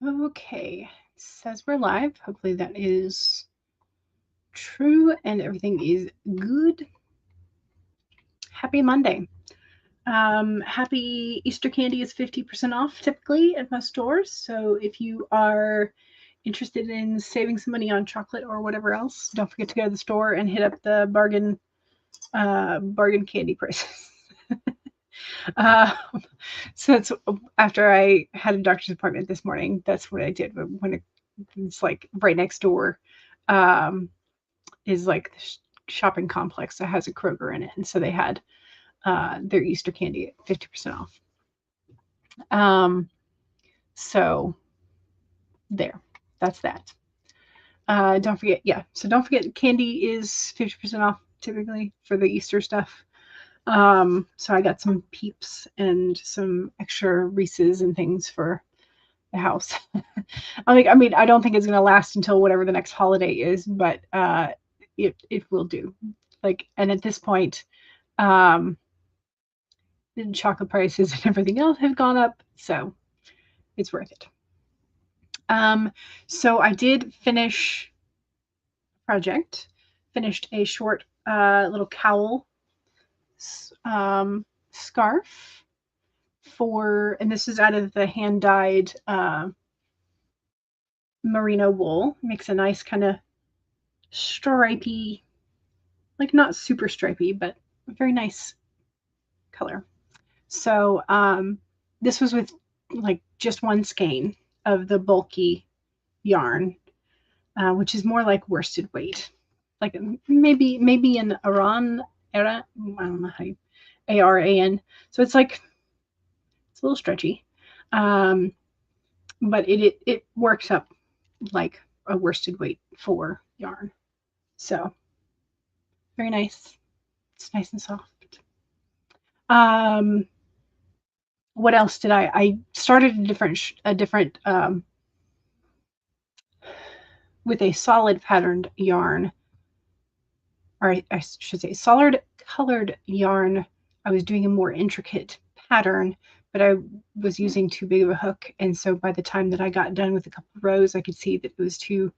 Okay, it says we're live. Hopefully that is true and everything is good. Happy Monday. Happy Easter candy is 50% off typically at most stores. So if you are interested in saving some money on chocolate or whatever else, don't forget to go to the store and hit up the bargain candy prices. So it's after I had a doctor's appointment this morning. That's what I did when it's like right next door. Is like the shopping complex that has a Kroger in it, and so they had their Easter candy at 50% off. So there, that's that. Don't forget, so don't forget candy is 50% off typically for the Easter stuff. So I got some Peeps and some extra Reese's and things for the house. I mean, I don't think it's gonna last until whatever the next holiday is, but it will do. Like, and at this point, the chocolate prices and everything else have gone up, so it's worth it. So I did finish a project, finished a short little cowl scarf for, and this is out of the hand dyed merino wool. Makes a nice kind of stripy, like not super stripy, but a very nice color. So this was with like just one skein of the bulky yarn, which is more like worsted weight, like maybe an Aran era. I don't know how you ARAN. So it's like it's a little stretchy, but it works up like a worsted weight for yarn. So very nice. It's nice and soft. What else did I started a different with a solid patterned yarn, or I should say solid colored yarn. I was doing a more intricate pattern, but I was using too big of a hook, and so by the time that I got done with a couple of rows, I could see that it was too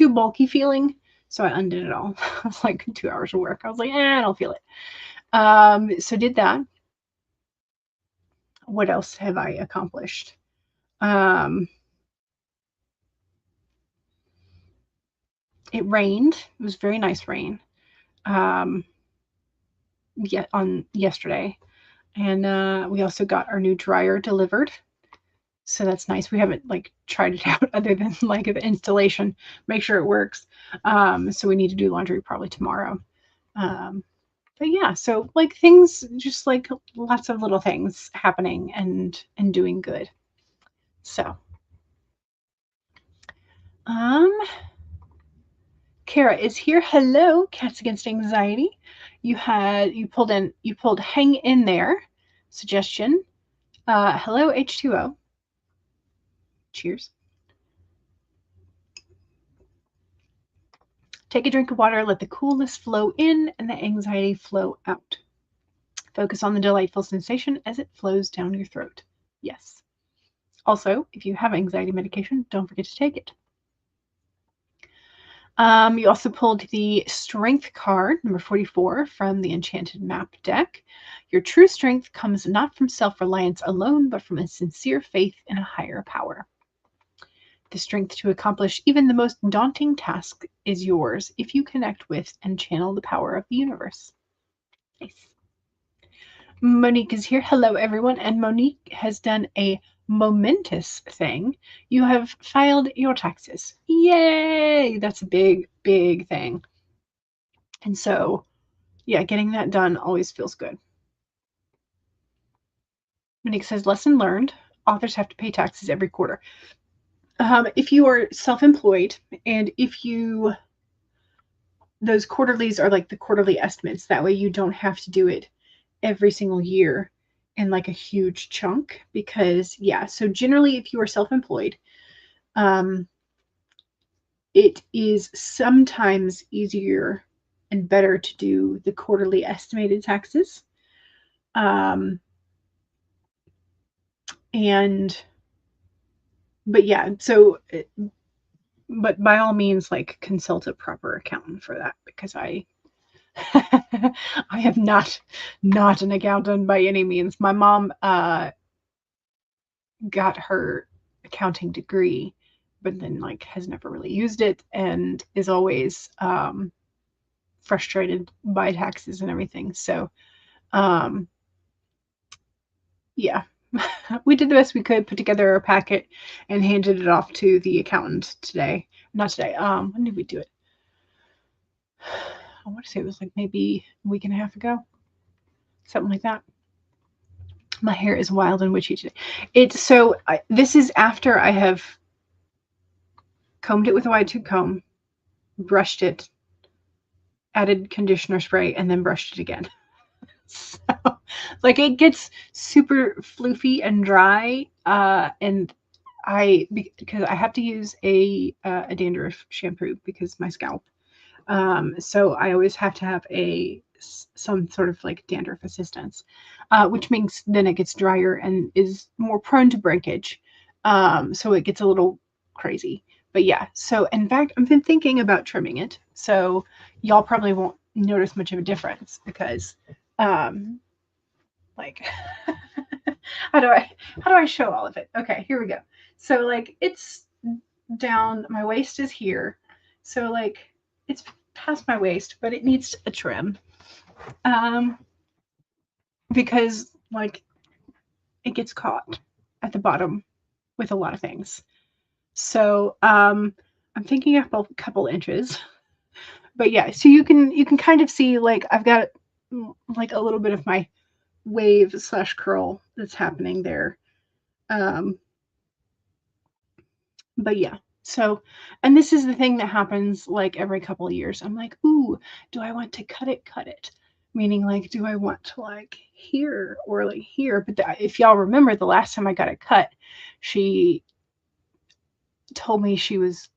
bulky feeling. So I undid it all. It was like 2 hours of work. I was like, I don't feel it. So did that. What else have I accomplished? It rained. It was very nice rain. On yesterday, and we also got our new dryer delivered. So that's nice. We haven't like tried it out other than like the installation, make sure it works. So we need to do laundry probably tomorrow. But yeah, so like things, just like lots of little things happening and doing good. So, Kara is here. Hello, Cats Against Anxiety. You pulled hang in there suggestion. Hello, H2O. Cheers. Take a drink of water, let the coolness flow in and the anxiety flow out. Focus on the delightful sensation as it flows down your throat. Yes. Also, if you have anxiety medication, don't forget to take it. You also pulled the Strength card, number 44, from the Enchanted Map deck. Your true strength comes not from self-reliance alone, but from a sincere faith in a higher power. The strength to accomplish even the most daunting task is yours if you connect with and channel the power of the universe. Nice. Monique is here. Hello, everyone. And Monique has done a momentous thing. You have filed your taxes. Yay! That's a big, big thing. And so, yeah, getting that done always feels good. Monique says, lesson learned. Authors have to pay taxes every quarter. If you are self-employed and those quarterlies are like the quarterly estimates, that way you don't have to do it every single year in like a huge chunk, because so generally if you are self-employed, it is sometimes easier and better to do the quarterly estimated taxes. And But yeah, so but by all means, like, consult a proper accountant for that, because I I am not an accountant by any means. My mom got her accounting degree, but then like has never really used it and is always frustrated by taxes and everything. So um, yeah, we did the best we could, put together a packet and handed it off to the accountant today. Not today. When did we do it? I want to say it was like maybe a week and a half ago, something like that. My hair is wild and witchy today. It's so this is after I have combed it with a wide tooth comb, brushed it, added conditioner spray, and then brushed it again. So, like, it gets super floofy and dry, and because I have to use a dandruff shampoo because my scalp. So I always have to have some sort of like dandruff assistance, which means then it gets drier and is more prone to breakage. So it gets a little crazy. But yeah, so in fact, I've been thinking about trimming it. So y'all probably won't notice much of a difference because, like, how do I show all of it? Okay, here we go. So like it's down, my waist is here. So like it's past my waist, but it needs a trim. Um, because like it gets caught at the bottom with a lot of things. So I'm thinking a couple inches. But yeah, so you can kind of see like I've got like a little bit of my wave slash curl that's happening there. Um, but yeah, so, and this is the thing that happens like every couple of years. I'm like, ooh, do I want to cut it? Cut it. Meaning, like, do I want to like here or like here? But if y'all remember the last time I got it cut, she told me she was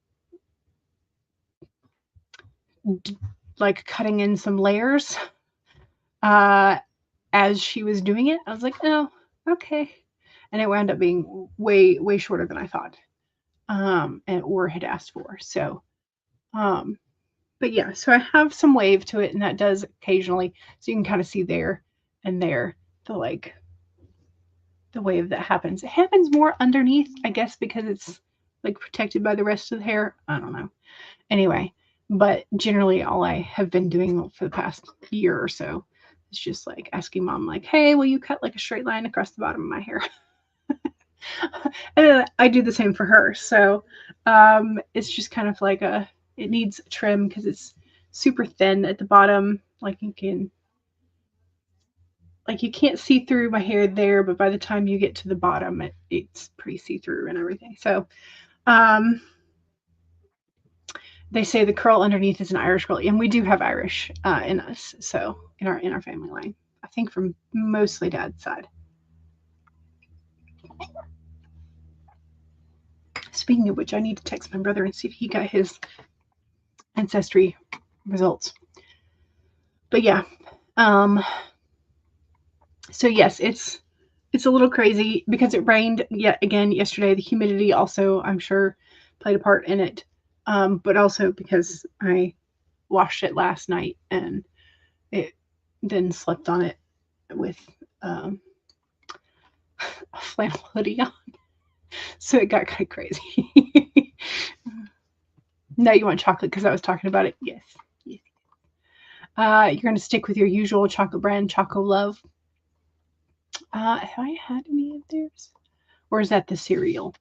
like cutting in some layers uh, as she was doing it. I was like, oh, okay. And it wound up being way shorter than I thought, and or had asked for. So, um, but yeah, so I have some wave to it, and that does occasionally, so you can kind of see there and there the like the wave that happens. It happens more underneath, I guess, because it's like protected by the rest of the hair. I don't know. Anyway, but generally, all I have been doing for the past year or so is just like asking mom, like, "Hey, will you cut like a straight line across the bottom of my hair?" And I do the same for her. So it's just kind of like it needs a trim because it's super thin at the bottom. Like you can't see through my hair there, but by the time you get to the bottom, it's pretty see through and everything. So um, they say the curl underneath is an Irish curl, and we do have Irish in us. So in our family line, I think from mostly dad's side. Speaking of which, I need to text my brother and see if he got his ancestry results. But yeah, um, so yes, it's a little crazy because it rained yet again yesterday. The humidity also, I'm sure, played a part in it, but also because I washed it last night and it then slept on it with um, a flannel hoodie on, so it got kind of crazy. Now you want chocolate because I was talking about it. Yes, yes. You're going to stick with your usual chocolate brand, Choco Love. Have I had any of theirs? Or is that the cereal?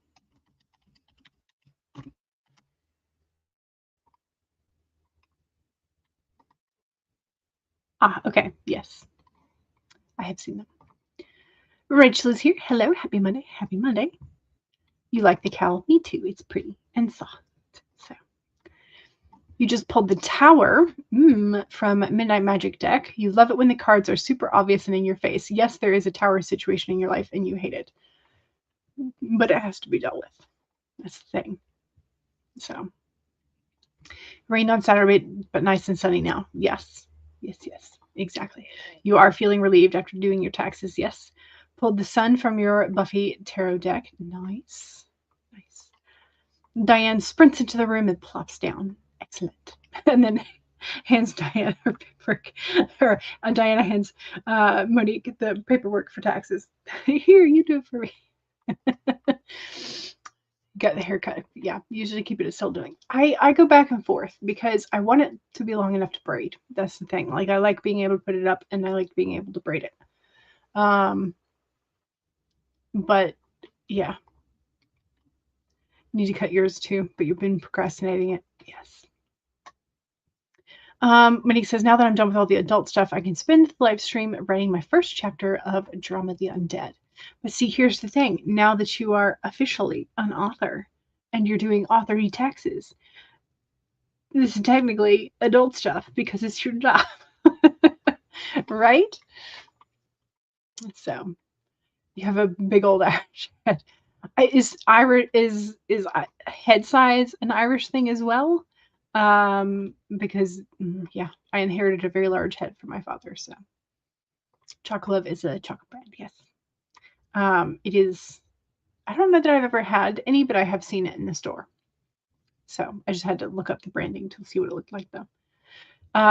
Ah, okay. Yes, I have seen them. Rachel is here. Hello. Happy Monday. Happy Monday. You like the cowl? Me too. It's pretty and soft. So you just pulled the tower from Midnight Magic deck. You love it when the cards are super obvious and in your face. Yes, there is a tower situation in your life and you hate it, but it has to be dealt with. That's the thing. So rained on Saturday, but nice and sunny now. Yes. Yes, yes. Exactly. You are feeling relieved after doing your taxes. Yes. Pulled the sun from your Buffy tarot deck. Nice. Nice. Diane sprints into the room and plops down. Excellent. And then hands Diane her paperwork. Diana hands Monique the paperwork for taxes. Here, you do it for me. Got the haircut. Yeah, usually keep it as still doing. I go back and forth because I want it to be long enough to braid. That's the thing. Like, I like being able to put it up, and I like being able to braid it. But yeah, need to cut yours too, but you've been procrastinating it. Yes. Monique says, now that I'm done with all the adult stuff, I can spend the live stream writing my first chapter of Drama the Undead. But see, here's the thing. Now that you are officially an author and you're doing author taxes, this is technically adult stuff because it's your job. Right? So you have a big old Irish head. Is head size an Irish thing as well? Because yeah, I inherited a very large head from my father. So Chocolove is a chocolate brand. Yes. It is. I don't know that I've ever had any, but I have seen it in the store. So I just had to look up the branding to see what it looked like, though.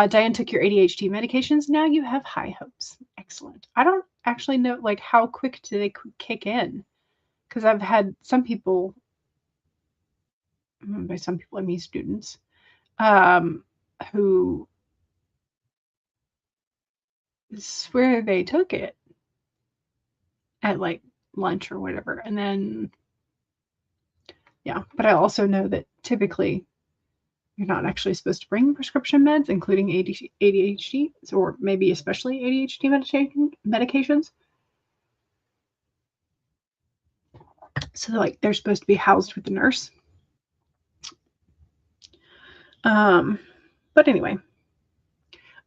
Diane took your ADHD medications. Now you have high hopes. Excellent. I don't actually know, like, how quick do they kick in? Because I've had some people, by some people I mean students, who swear they took it at like lunch or whatever, and then yeah. But I also know that typically you're not actually supposed to bring prescription meds, including ADHD, or maybe especially ADHD medications. So they're supposed to be housed with the nurse. But anyway,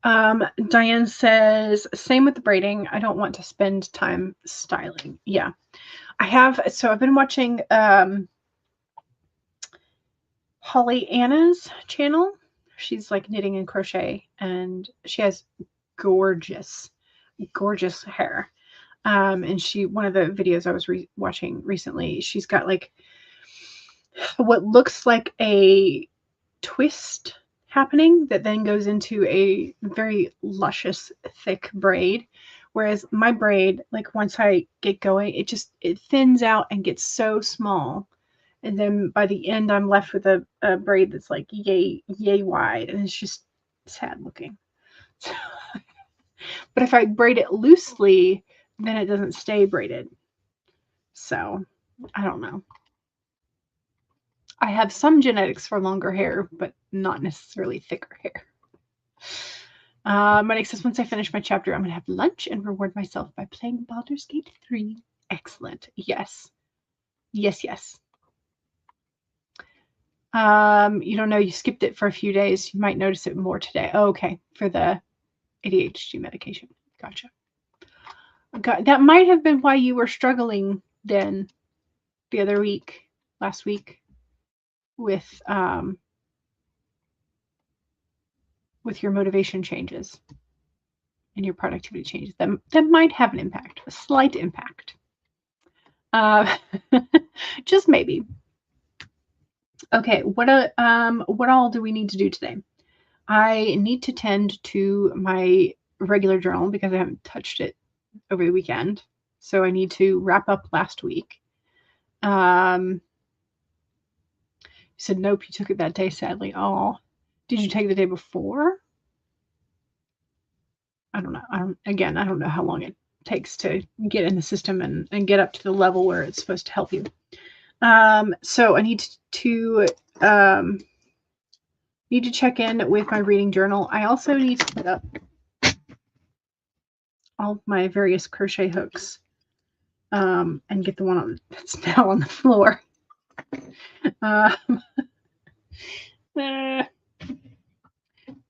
Diane says, same with the braiding. I don't want to spend time styling. Yeah, I have. So I've been watching Holly Anna's channel. She's like knitting and crochet, and she has gorgeous hair. And one of the videos I was watching recently, she's got like what looks like a twist happening that then goes into a very luscious, thick braid. Whereas my braid, like once I get going, it thins out and gets so small. And then by the end, I'm left with a braid that's like yay wide, and it's just sad looking. But if I braid it loosely, then it doesn't stay braided. So I don't know. I have some genetics for longer hair, but not necessarily thicker hair. Monique says, once I finish my chapter, I'm going to have lunch and reward myself by playing Baldur's Gate 3. Excellent. Yes. Yes, yes. You don't know, you skipped it for a few days. You might notice it more today. Oh, okay. For the ADHD medication. Gotcha. That might have been why you were struggling then the other week, last week, with your motivation changes and your productivity changes. That might have an impact, a slight impact. Just maybe. Okay, what all do we need to do today? I need to tend to my regular journal because I haven't touched it over the weekend. So I need to wrap up last week. You said nope, you took it that day, sadly. Oh, did you take the day before? I don't know. I don't know how long it takes to get in the system and get up to the level where it's supposed to help you. So I need to check in with my reading journal. I also need to put up all my various crochet hooks and get the one that's now on the floor.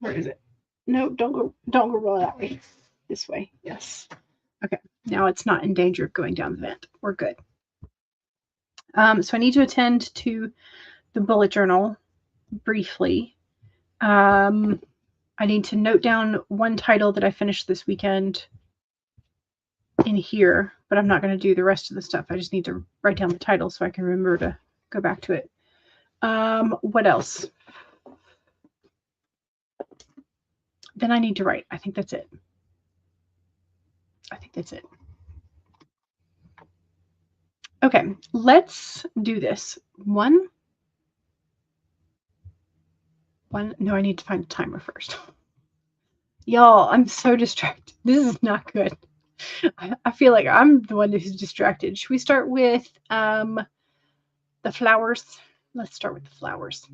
Where is it? No, don't go roll that way. This way. Yes. Okay. Now it's not in danger of going down the vent. We're good. So I need to attend to the bullet journal briefly. I need to note down one title that I finished this weekend in here, but I'm not going to do the rest of the stuff. I just need to write down the title so I can remember to go back to it. What else? Then I need to write. I think that's it. Okay, let's do this. One. No, I need to find a timer first. Y'all, I'm so distracted. This is not good. I feel like I'm the one who's distracted. Should we start with the flowers? Let's start with the flowers.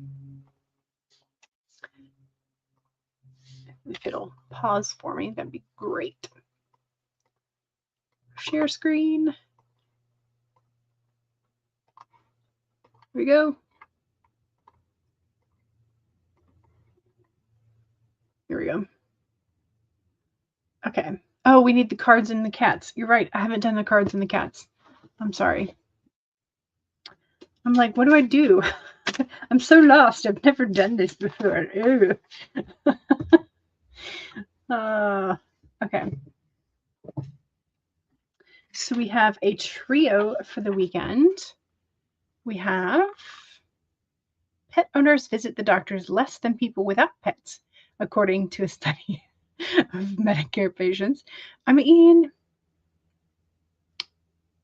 If it'll pause for me, that'd be great. Share screen. Here we go. Here we go. Okay. Oh, we need the cards and the cats. You're right. I haven't done the cards and the cats. I'm sorry. I'm like, what do I do? I'm so lost. I've never done this before. Okay. So we have a trio for the weekend. We have pet owners visit the doctors less than people without pets, according to a study of Medicare patients. I mean,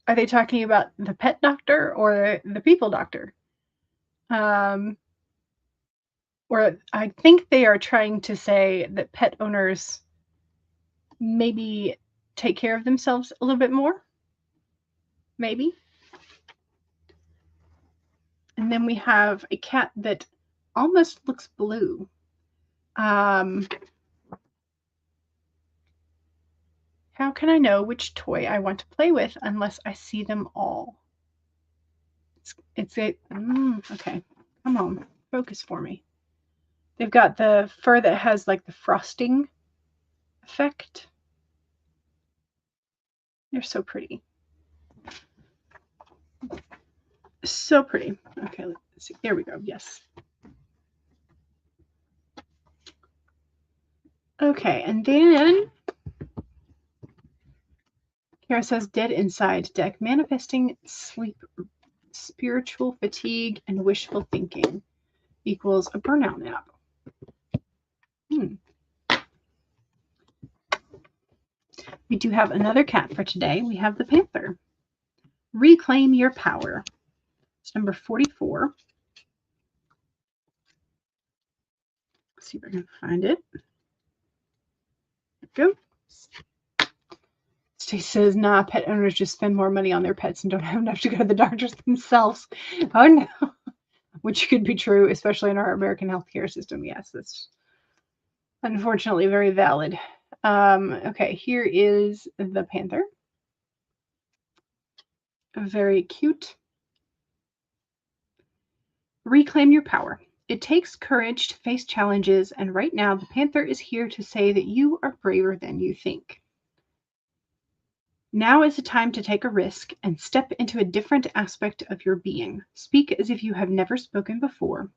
are they talking about the pet doctor or the people doctor? Or I think they are trying to say that pet owners maybe take care of themselves a little bit more. Maybe. And then we have a cat that almost looks blue. How can I know which toy I want to play with unless I see them all? Okay, come on, focus for me. They've got the fur that has like the frosting effect. They're so pretty. So pretty. Okay, let's see. There we go. Yes. Okay, and then Kara says dead inside deck, manifesting sleep, spiritual fatigue, and wishful thinking equals a burnout nap. We do have another cat for today. We have the panther. Reclaim your power. It's number 44. Let's see if I can find it. There we go. Stacy says, nah, pet owners just spend more money on their pets and don't have enough to go to the doctors themselves. Oh, no. Which could be true, especially in our American healthcare system. Yes, that's unfortunately very valid. Okay, here is the panther. Very cute. Reclaim your power. It takes courage to face challenges, and right now the panther is here to say that you are braver than you think. Now is the time to take a risk and step into a different aspect of your being. Speak as if you have never spoken before.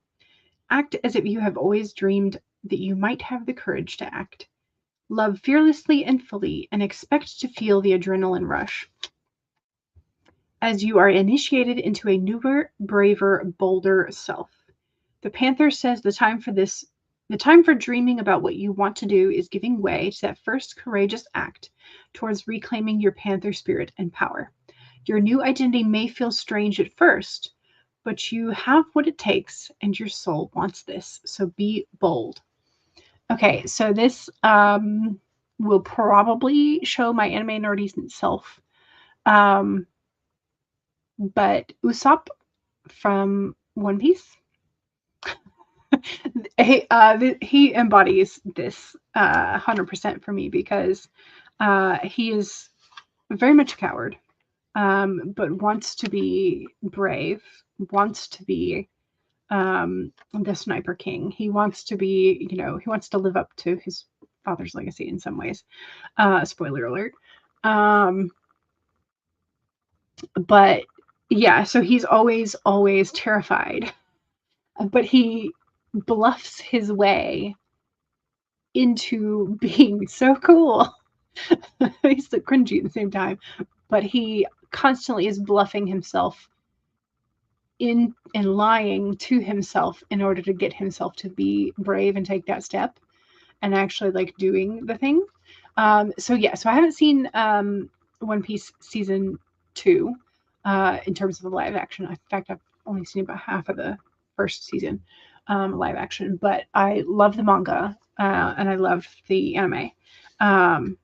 Act as if you have always dreamed that you might have the courage to act. Love fearlessly and fully, and expect to feel the adrenaline rush as you are initiated into a newer, braver, bolder self. The panther says the time for dreaming about what you want to do is giving way to that first courageous act towards reclaiming your panther spirit and power. Your new identity may feel strange at first, but you have what it takes and your soul wants this. So be bold. Okay, so this will probably show my anime nerdy self. But Usopp from One Piece, he embodies this 100% for me because he is very much a coward, but wants to be brave, wants to be the Sniper King. He wants to be, he wants to live up to his father's legacy in some ways. Spoiler alert. But yeah, so he's always terrified, but he bluffs his way into being so cool. He's so cringy at the same time, but he constantly is bluffing himself lying to himself in order to get himself to be brave and take that step and actually like doing the thing. So I haven't seen One Piece season 2 in terms of the live action. In fact, I've only seen about half of the first season live action, but I love the manga and I love the anime. And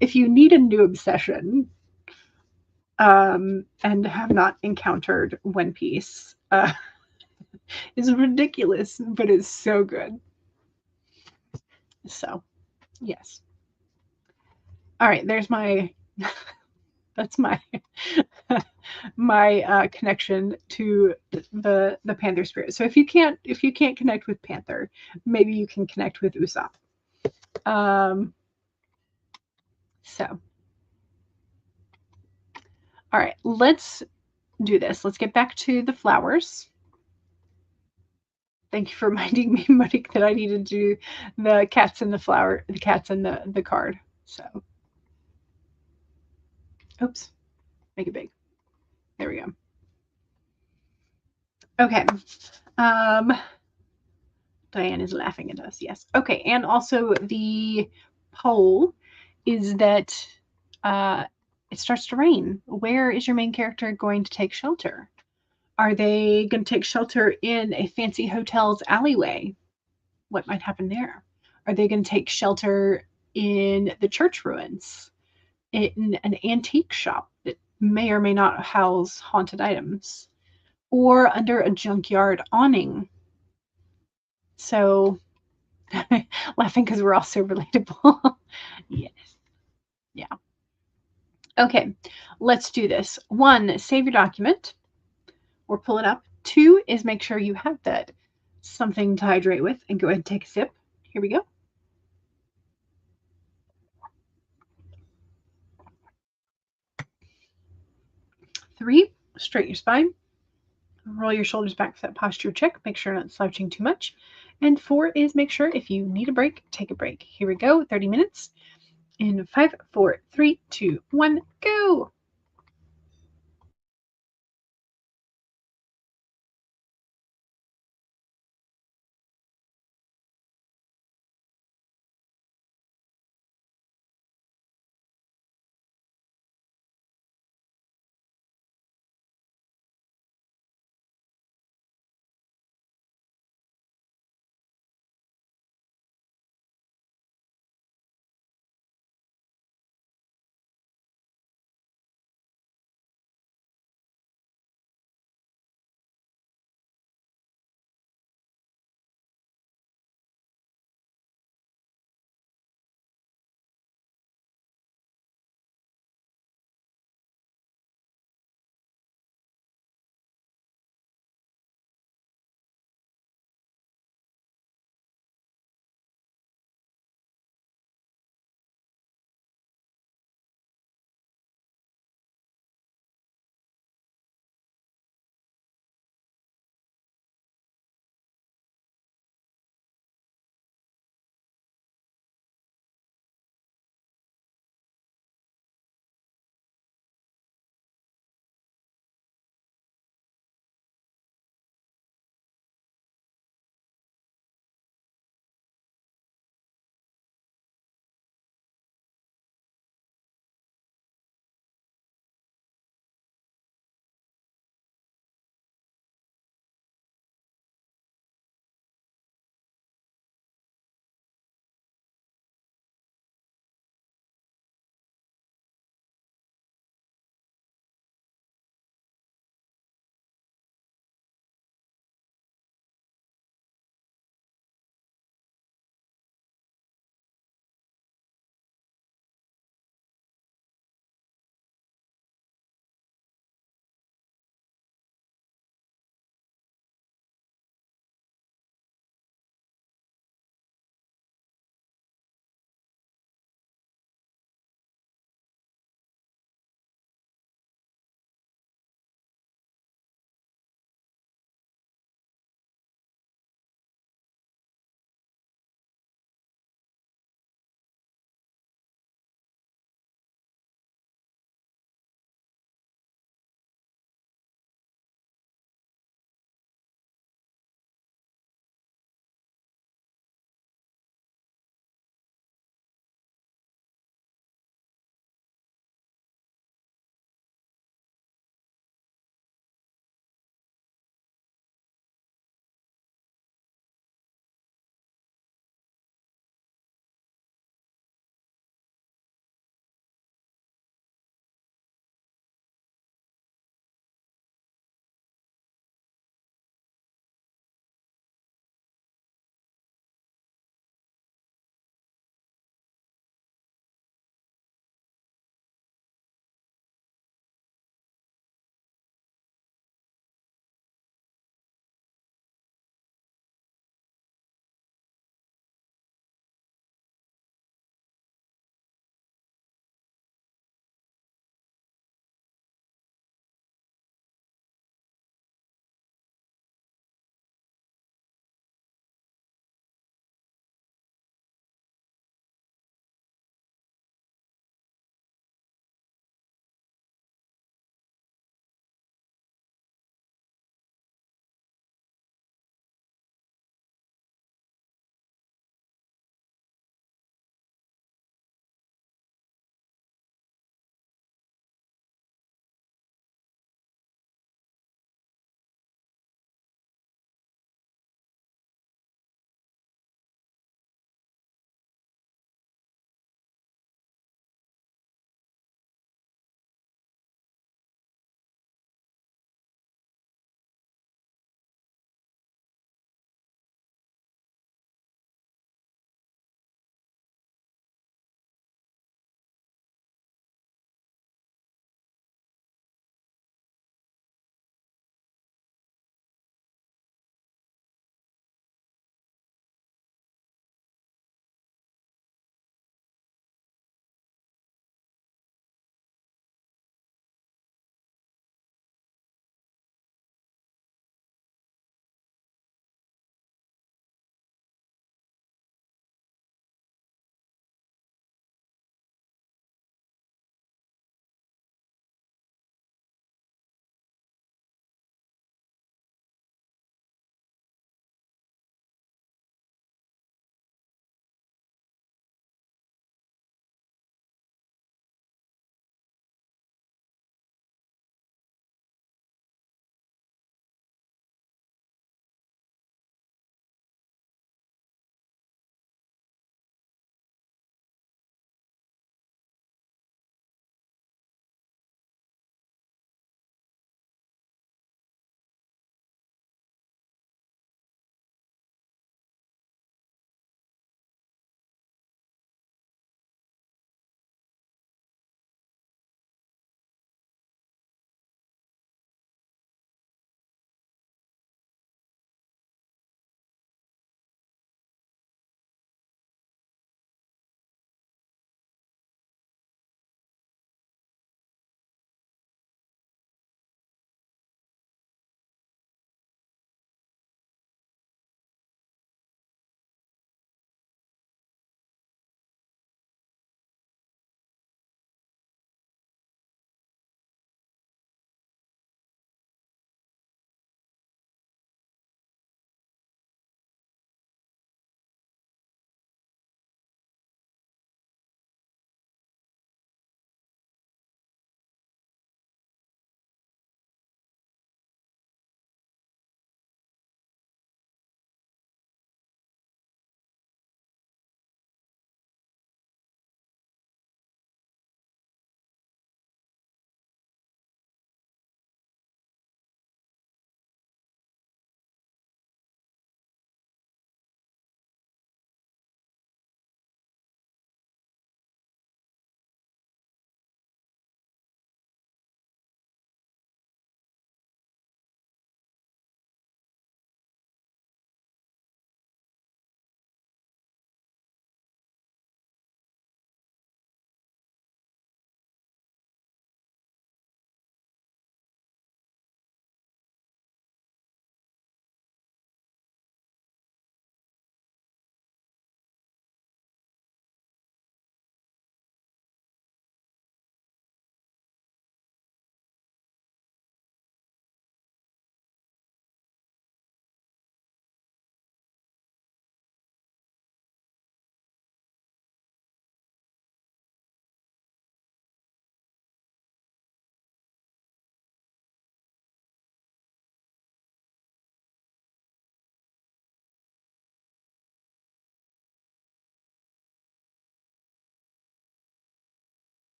if you need a new obsession and have not encountered One Piece, it's ridiculous, but it's so good. So, yes. All right, there's my that's my my connection to the Panther spirit. So if you can't connect with Panther, maybe you can connect with Usopp. So all right, let's do this. Let's get back to the flowers. Thank you for reminding me, Monique, that I need to do the cats and the flower, the cats and the card. So, oops, make it big. There we go. Okay. Diane is laughing at us. Yes. Okay. And also the poll is that it starts to rain. Where is your main character going to take shelter? Are they going to take shelter in a fancy hotel's alleyway? What might happen there? Are they going to take shelter in the church ruins? In an antique shop that may or may not house haunted items? Or under a junkyard awning? So, laughing because we're all so relatable. Yes. Yeah. Okay, let's do this. 1, save your document or pull it up. 2 is make sure you have that something to hydrate with and go ahead and take a sip. Here we go. 3, straighten your spine. Roll your shoulders back for that posture check. Make sure you're not slouching too much. And 4 is make sure if you need a break, take a break. Here we go, 30 minutes. In 5, 4, 3, 2, 1, go.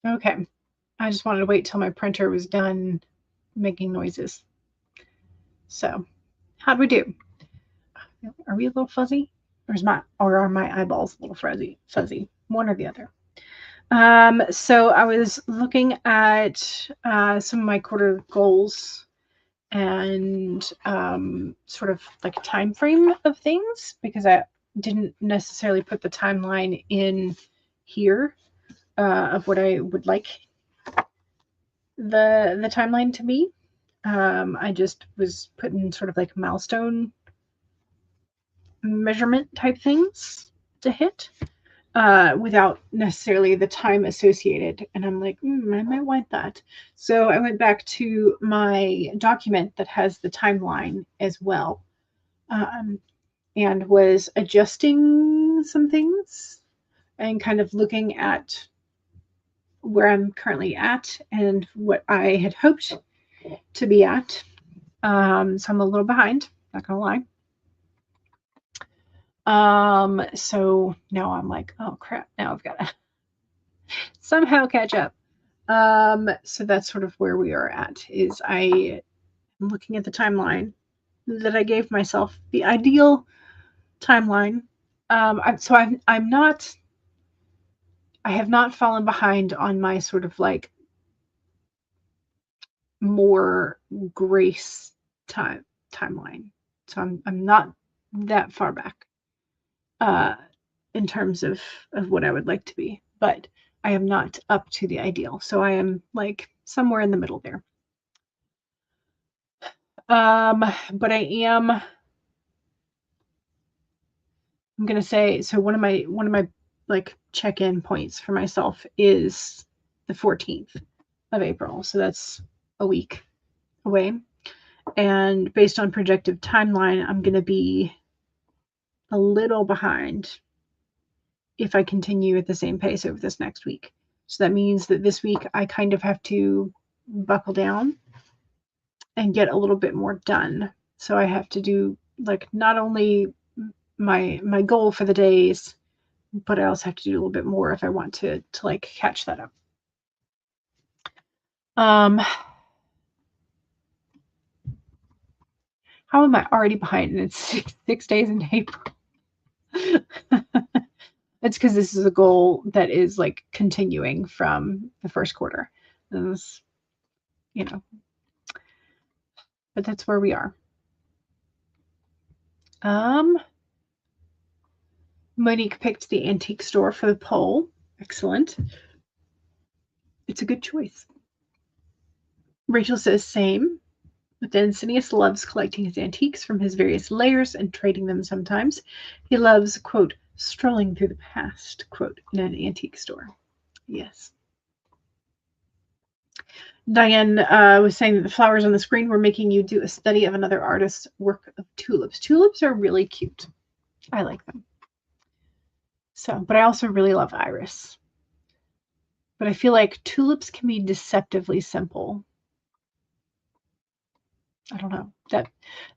Okay. I just wanted to wait till my printer was done making noises. So, how'd we do? Are we a little fuzzy? Or are my eyeballs a little fuzzy? One or the other. So I was looking at some of my quarter goals and sort of like a time frame of things, because I didn't necessarily put the timeline in here of what I would like the timeline to be. I just was putting sort of like milestone measurement type things to hit without necessarily the time associated. And I'm like, I might want that. So I went back to my document that has the timeline as well, and was adjusting some things and kind of looking at where I'm currently at and what I had hoped to be at. So I'm a little behind, not gonna lie. So now I'm like, oh crap, now I've got to somehow catch up. So that's sort of where we are at, is I am looking at the timeline that I gave myself, the ideal timeline. I have not fallen behind on my sort of like more grace timeline. So I'm not that far back in terms of what I would like to be, but I am not up to the ideal. So I am like somewhere in the middle there. But I'm gonna say, so one of my like check-in points for myself is the 14th of April. So that's a week away. And based on projected timeline, I'm gonna be a little behind if I continue at the same pace over this next week. So that means that this week I kind of have to buckle down and get a little bit more done. So I have to do like not only my goal for the days, but I also have to do a little bit more if I want to like catch that up. How am I already behind? And it's six days in April. It's because this is a goal that is like continuing from the first quarter. This, you know, but that's where we are. Monique picked the antique store for the poll. Excellent. It's a good choice. Rachel says same. But Insidious loves collecting his antiques from his various layers and trading them sometimes. He loves, quote, strolling through the past, quote, in an antique store. Yes. Diane was saying that the flowers on the screen were making you do a study of another artist's work of tulips. Tulips are really cute. I like them. So, but I also really love iris. But I feel like tulips can be deceptively simple. I don't know.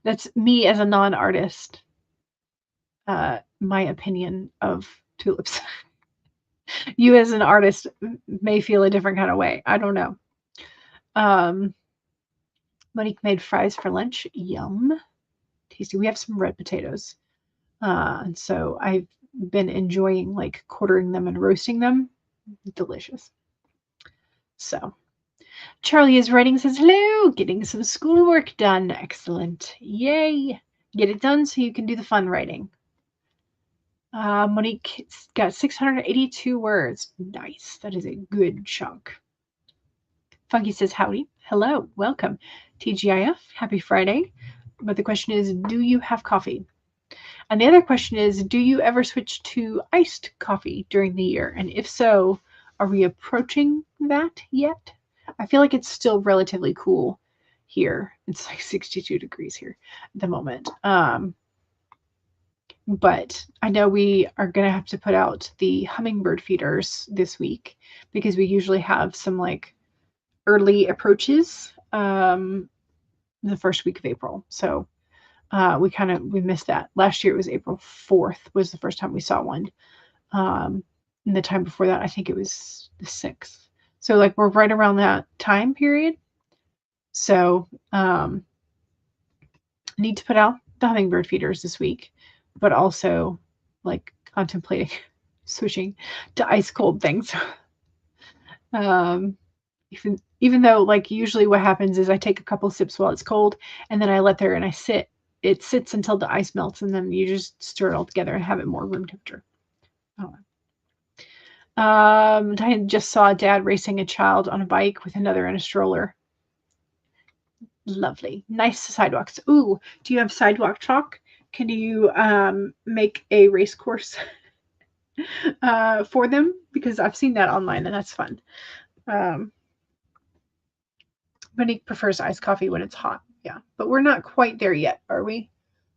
That's me as a non-artist. My opinion of tulips. You as an artist may feel a different kind of way. I don't know. Monique made fries for lunch. Yum. Tasty. We have some red potatoes. And so I've been enjoying like quartering them and roasting them. Delicious. So Charlie is writing, says, hello, getting some schoolwork done. Excellent. Yay. Get it done so you can do the fun writing. Monique got 682 words. Nice. That is a good chunk. Funky says, howdy. Hello. Welcome. TGIF. Happy Friday. But the question is, do you have coffee? And the other question is, do you ever switch to iced coffee during the year? And if so, are we approaching that yet? I feel like it's still relatively cool here. It's like 62 degrees here at the moment. But I know we are going to have to put out the hummingbird feeders this week because we usually have some like early approaches the first week of April. So we missed that. Last year it was April 4th was the first time we saw one. And the time before that, I think it was the 6th. So like we're right around that time period. So need to put out the hummingbird feeders this week, but also like contemplating switching to ice cold things. Even though like usually what happens is I take a couple sips while it's cold and then I let there and it sits until the ice melts and then you just stir it all together and have it more room temperature. Oh. I just saw Dad racing a child on a bike with another in a stroller. Lovely. Nice sidewalks. Ooh, do you have sidewalk chalk? Can you make a race course for them? Because I've seen that online and that's fun. Monique prefers iced coffee when it's hot. Yeah, but we're not quite there yet, are we?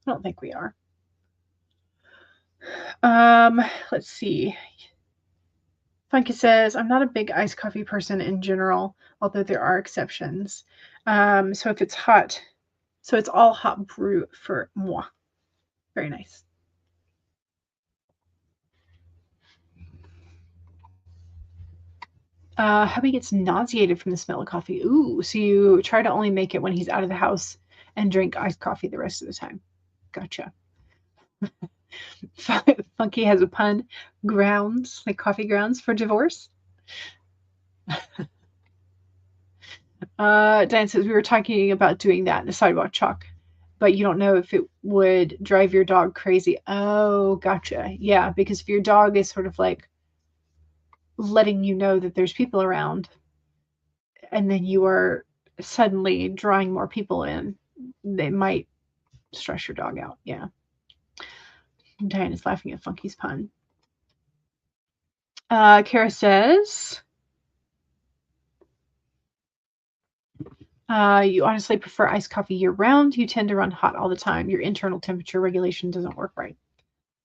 I don't think we are. Let's see. Funky says, I'm not a big iced coffee person in general, although there are exceptions. So if it's hot, so it's all hot brew for moi. Very nice. Hubby gets nauseated from the smell of coffee. Ooh, so you try to only make it when he's out of the house and drink iced coffee the rest of the time. Gotcha. Funky has a pun. Grounds, like coffee grounds for divorce. Dan says we were talking about doing that in the sidewalk chalk, but you don't know if it would drive your dog crazy. Oh, gotcha. Yeah, because if your dog is sort of like letting you know that there's people around and then you are suddenly drawing more people in, they might stress your dog out. Yeah. Diana's laughing at Funky's pun. Kara says, you honestly prefer iced coffee year round. You tend to run hot all the time. Your internal temperature regulation doesn't work right.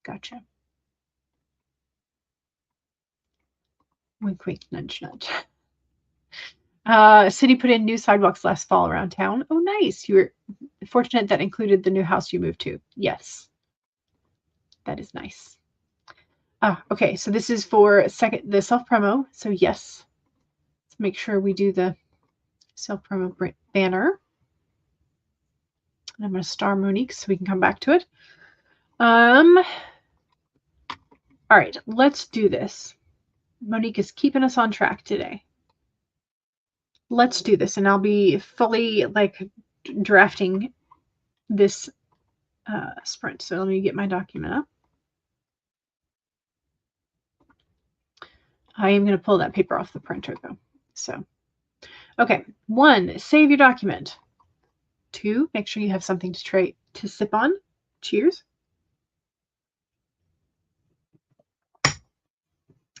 Gotcha. Wink, wink, nudge, nudge. City put in new sidewalks last fall around town. Oh, nice. You were fortunate that included the new house you moved to. Yes. That is nice. Okay. So this is for the self promo. So yes, let's make sure we do the self promo banner. And I'm going to star Monique so we can come back to it. All right, let's do this. Monique is keeping us on track today. Let's do this, and I'll be fully like drafting this sprint. So let me get my document up. I am going to pull that paper off the printer though. So, okay. 1, save your document. 2, make sure you have something to sip on. Cheers.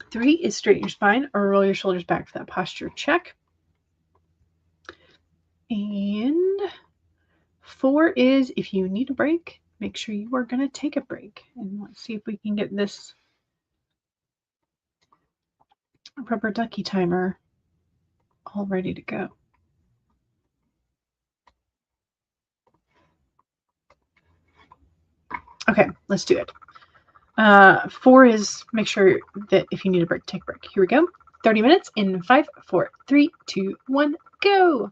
3 is straighten your spine or roll your shoulders back for that posture check. And 4 is if you need a break, make sure you are going to take a break. And let's see if we can get this rubber ducky timer all ready to go. Okay, let's do it. 4 is make sure that if you need a break, take a break. Here we go. 30 minutes in 5, 4, 3, 2, 1, go.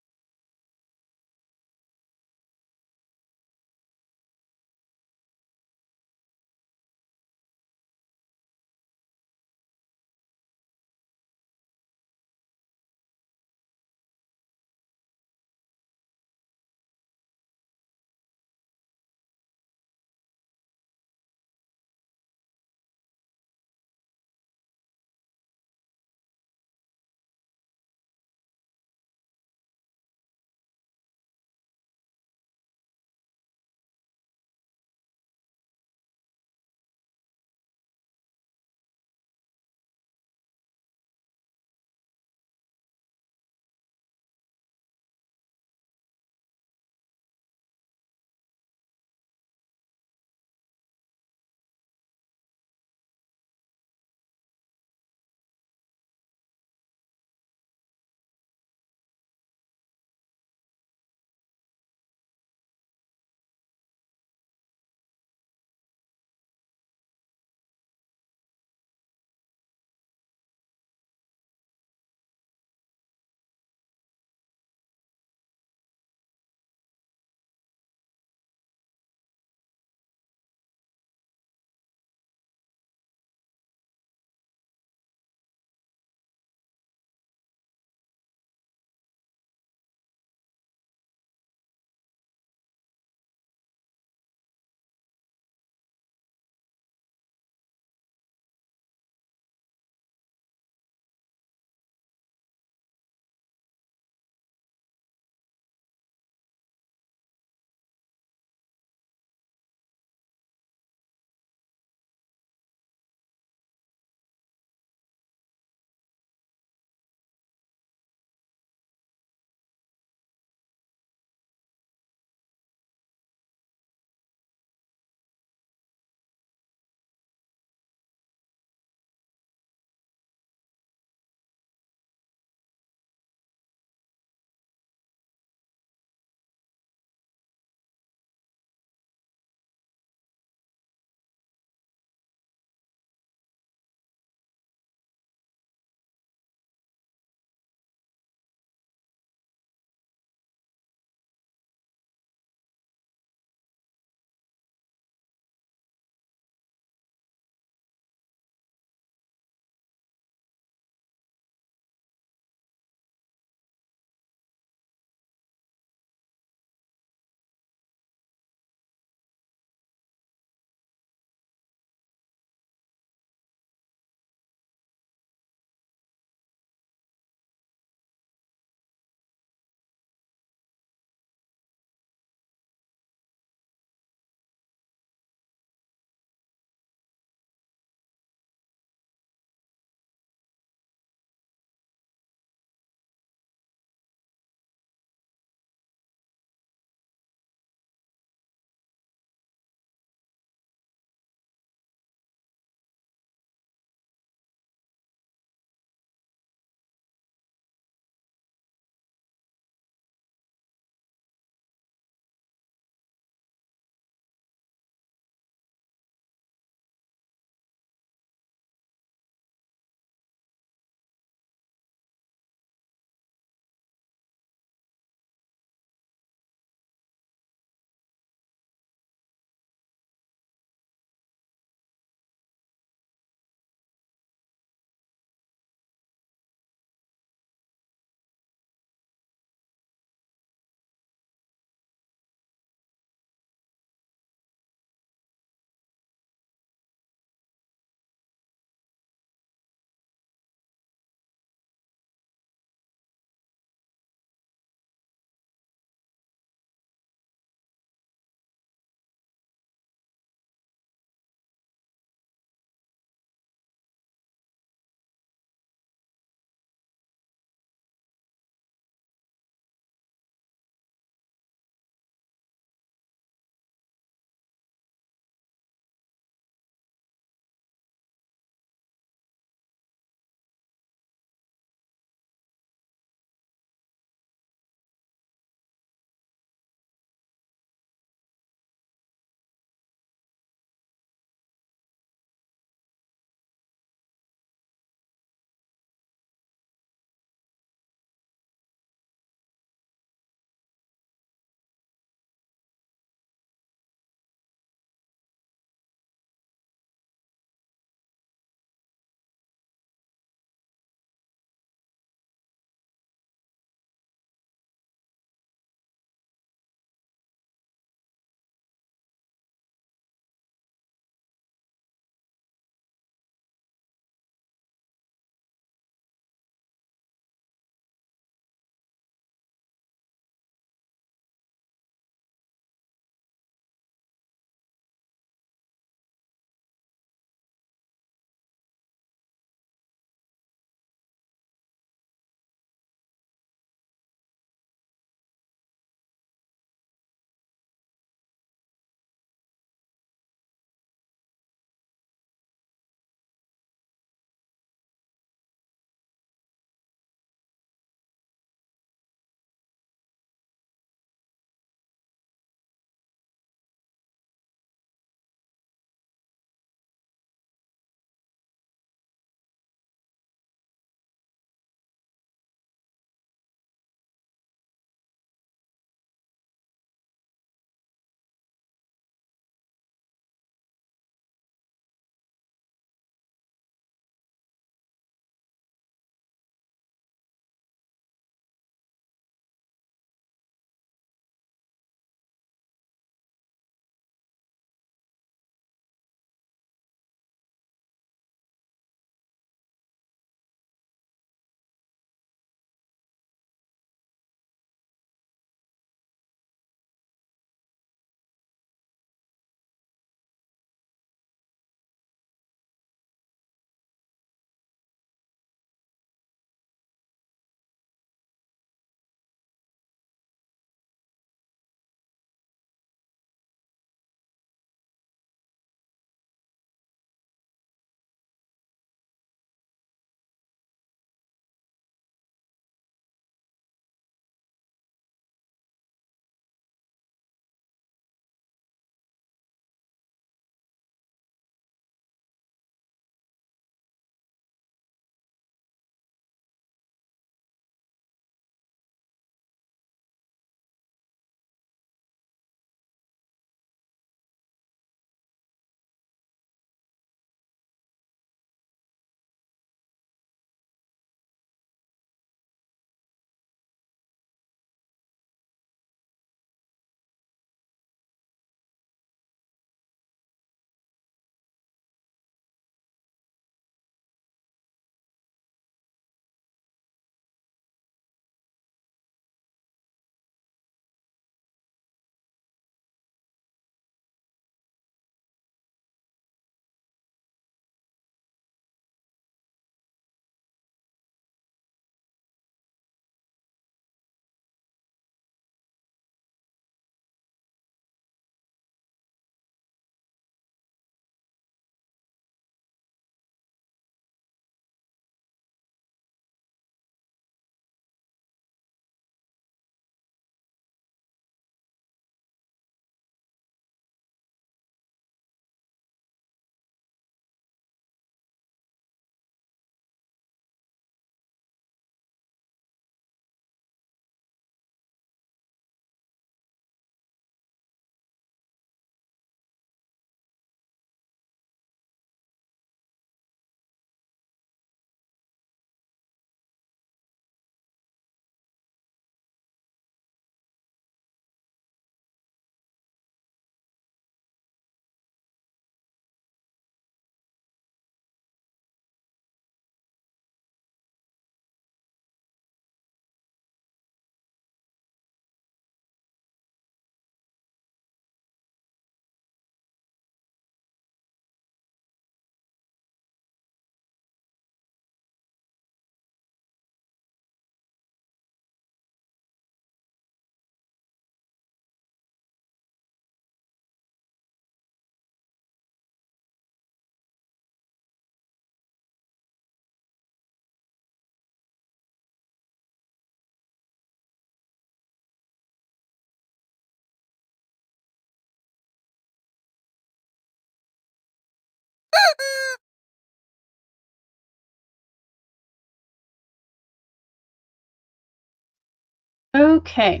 Okay,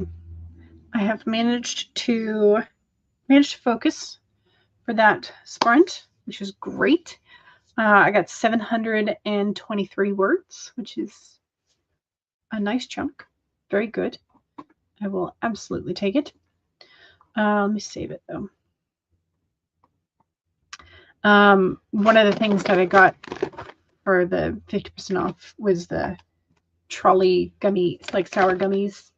I have managed to focus for that sprint, which is great. I got 723 words, which is a nice chunk. Very good. I will absolutely take it. Let me save it though. One of the things that I got for the 50% off was the trolley gummy, like sour gummies,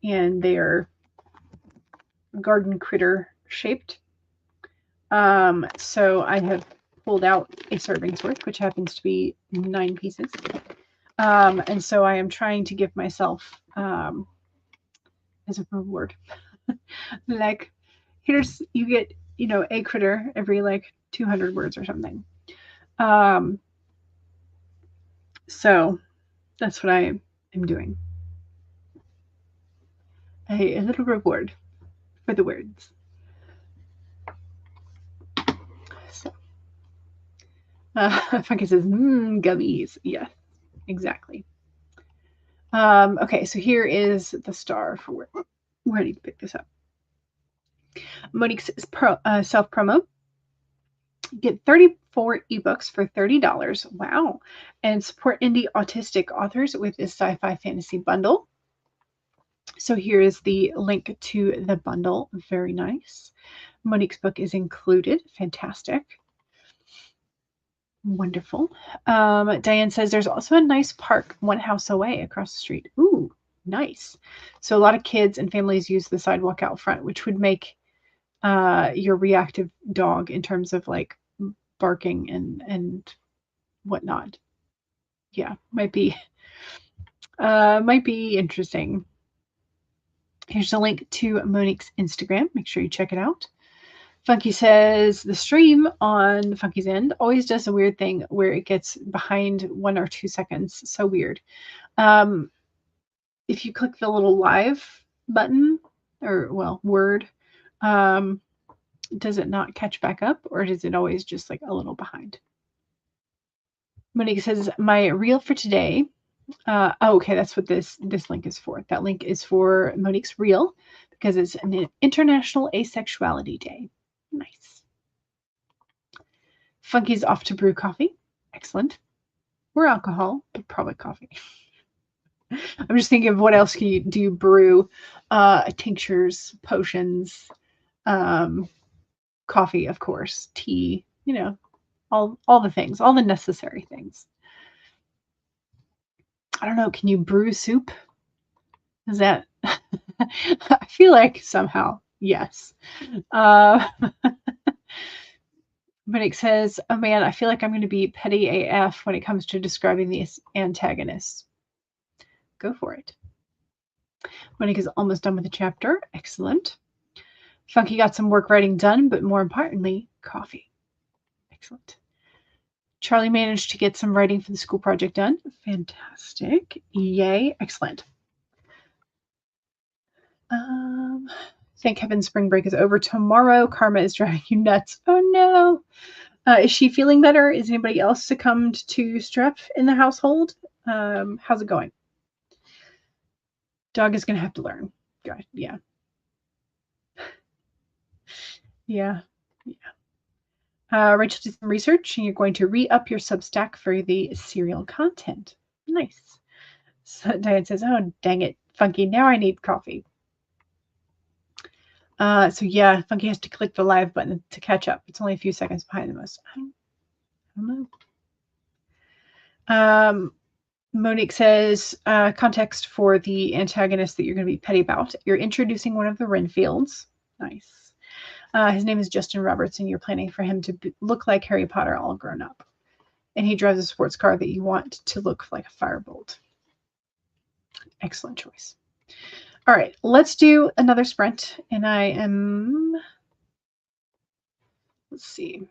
and they are garden critter shaped. So I have pulled out a serving's worth, which happens to be 9 pieces. And so I am trying to give myself as a reward. Like, here's, you get, a critter every like 200 words or something. So that's what I am doing. A little reward for the words. So, Funky says, gummies. Yeah, exactly. Okay, so here is the star for where I need to pick this up. Monique's self-promo. Get 34 ebooks for $30. Wow. And support indie autistic authors with this sci-fi fantasy bundle. So here is the link to the bundle. Very nice. Monique's book is included. Fantastic. Wonderful. Diane says there's also a nice park 1 house away across the street. Ooh, nice. So a lot of kids and families use the sidewalk out front, which would make your reactive dog, in terms of like barking and whatnot. Yeah, might be interesting. Here's a link to Monique's Instagram. Make sure you check it out. Funky says the stream on Funky's end always does a weird thing where it gets behind 1 or 2 seconds. So weird. If you click the little live button, or word, does it not catch back up, or is it always just like a little behind? Monique says my reel for today. Okay, that's what this link is for. That link is for Monique's reel because it's an International Asexuality Day. Nice. Funky's off to brew coffee. Excellent. Or alcohol, but probably coffee. I'm just thinking of what else can you do. Brew tinctures, potions, coffee, of course, tea, all the things, all the necessary things. I don't know, can you brew soup? Is that I feel like somehow yes. Monique says, oh man, I feel like I'm going to be petty AF when it comes to describing these antagonists. Go for it. Monique is almost done with the chapter. Excellent. Funky got some work writing done, but more importantly, coffee. Excellent. Charlie managed to get some writing for the school project done. Fantastic. Yay. Excellent. Thank heaven spring break is over tomorrow. Karma is driving you nuts. Oh no. Is she feeling better? Is anybody else succumbed to strep in the household? How's it going? Dog is going to have to learn. God, yeah. Yeah. Rachel did some research, and you're going to re-up your Substack for the serial content. Nice. So Diane says, oh, dang it, Funky, now I need coffee. So yeah, Funky has to click the live button to catch up. It's only a few seconds behind the most. I don't know. Monique says, context for the antagonist that you're going to be petty about. You're introducing one of the Renfields. Nice. His name is Justin Roberts, and you're planning for him to look like Harry Potter all grown up. And he drives a sports car that you want to look like a firebolt. Excellent choice. All right, let's do another sprint. And I am, let's see.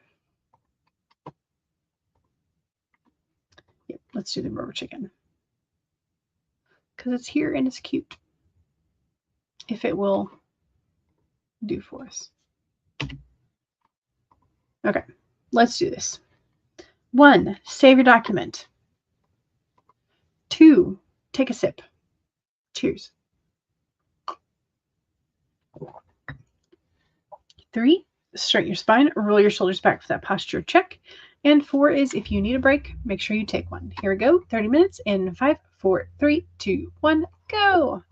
Yep, let's do the rubber chicken. Because it's here and it's cute. If it will do for us. Okay, let's do this. 1, save your document. 2, take a sip. Cheers. 3, straighten your spine, roll your shoulders back for that posture check. And 4 is if you need a break, make sure you take one. Here we go, 30 minutes in 5, 4, 3, 2, 1, go.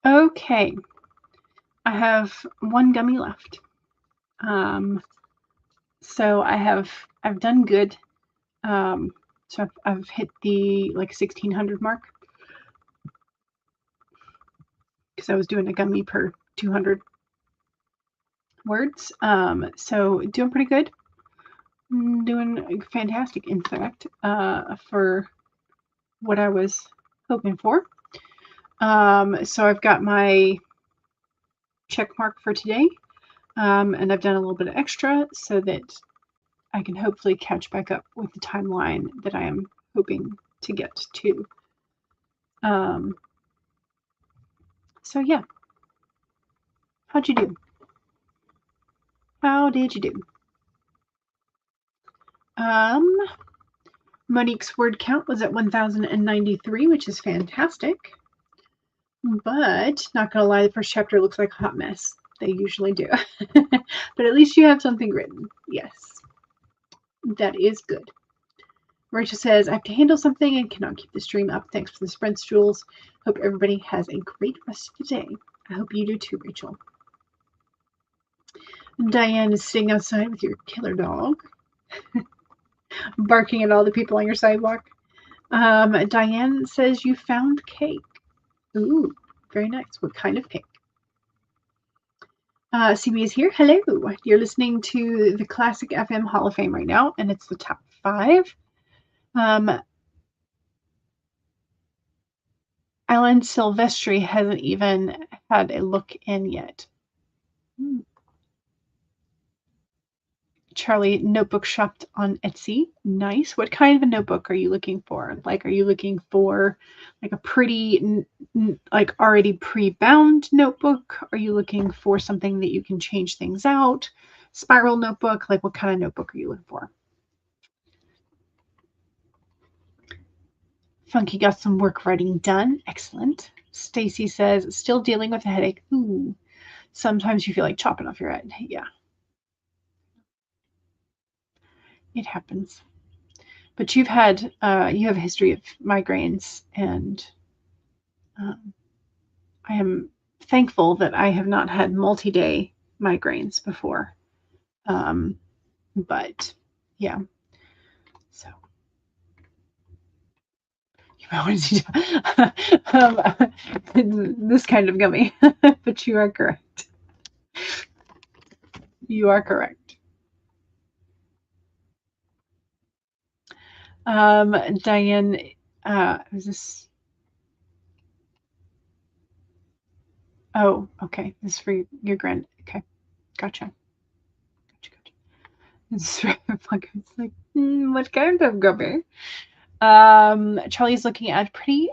Okay, I have one gummy left. So I've done good. So I've hit the like 1600 mark because I was doing a gummy per 200 words. So doing pretty good. Doing fantastic, in fact, for what I was hoping for. So I've got my check mark for today, and I've done a little bit of extra so that I can hopefully catch back up with the timeline that I am hoping to get to. So yeah, how'd you do? How did you do? Monique's word count was at 1,093, which is fantastic. But not gonna lie, the first chapter looks like a hot mess. They usually do. But at least you have something written. Yes, that is good. Rachel says, I have to handle something and cannot keep the stream up. Thanks for the sprints, Jules. Hope everybody has a great rest of the day. I hope you do too, Rachel. Diane is sitting outside with your killer dog, barking at all the people on your sidewalk. Diane says you found cake. Ooh, very nice. What kind of cake? CB is here. Hello. You're listening to the Classic FM Hall of Fame right now, and it's the top 5. Alan Silvestri hasn't even had a look in yet. Charlie, notebook shopped on Etsy. Nice. What kind of a notebook are you looking for? Like, are you looking for like a pretty, like already pre-bound notebook? Are you looking for something that you can change things out? Spiral notebook? Like, what kind of notebook are you looking for? Funky got some work writing done. Excellent. Stacy says, still dealing with a headache. Ooh. Sometimes you feel like chopping off your head. Yeah. It happens. But you have a history of migraines, and I am thankful that I have not had multi-day migraines before. But yeah, so you might want to see this kind of gummy. But you are correct. You are correct. Diane, is this? Oh, okay. This is for your grand. Okay, gotcha. It's like, what kind of gummy? Charlie's looking at pretty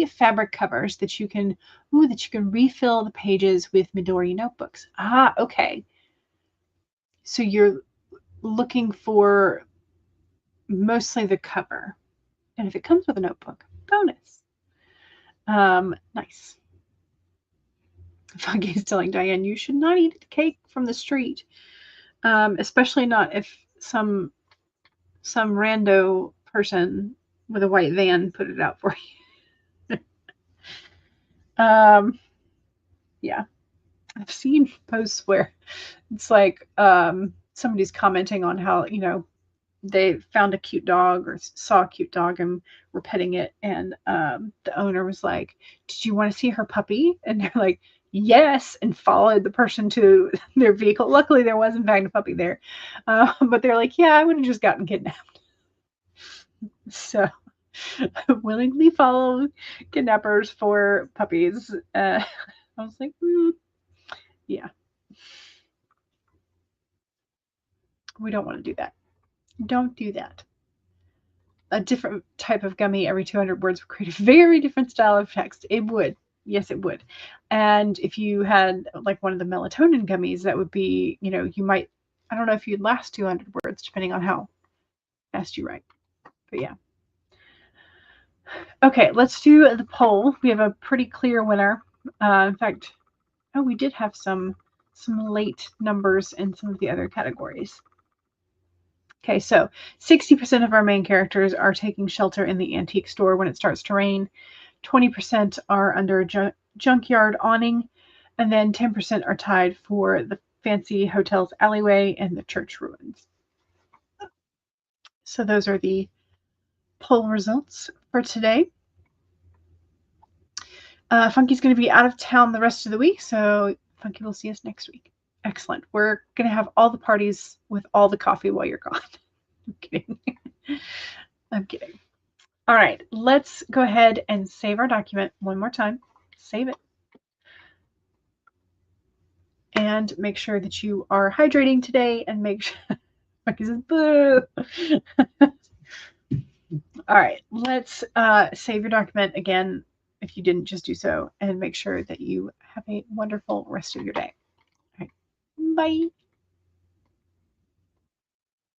fabric covers that you can refill the pages with Midori notebooks. Ah, okay. So you're looking for mostly the cover, and if it comes with a notebook, bonus. Nice. Funky's telling Diane you should not eat cake from the street, especially not if some rando person with a white van put it out for you. Yeah, I've seen posts where it's like somebody's commenting on how they found a cute dog or saw a cute dog and were petting it, and the owner was like, did you want to see her puppy? And they're like, yes, and followed the person to their vehicle. Luckily there was in fact a puppy there, but they're like, yeah, I would have just gotten kidnapped. So willingly follow kidnappers for puppies. I was like, yeah, we don't want to do that. Don't do that. A different type of gummy every 200 words would create a very different style of text. It would. Yes, it would. And if you had like one of the melatonin gummies, that would be, you might, I don't know if you'd last 200 words depending on how fast you write. But yeah. Okay, let's do the poll. We have a pretty clear winner. In fact, we did have some late numbers in some of the other categories. Okay, so 60% of our main characters are taking shelter in the antique store when it starts to rain. 20% are under a junkyard awning, and then 10% are tied for the fancy hotel's alleyway and the church ruins. So those are the poll results for today. Funky's going to be out of town the rest of the week, so Funky will see us next week. Excellent. We're going to have all the parties with all the coffee while you're gone. I'm kidding. I'm kidding. All right, let's go ahead and save our document one more time. Save it. And make sure that you are hydrating today and make sure Funky says boo. All right, let's save your document again if you didn't just do so, and make sure that you have a wonderful rest of your day. All right, bye.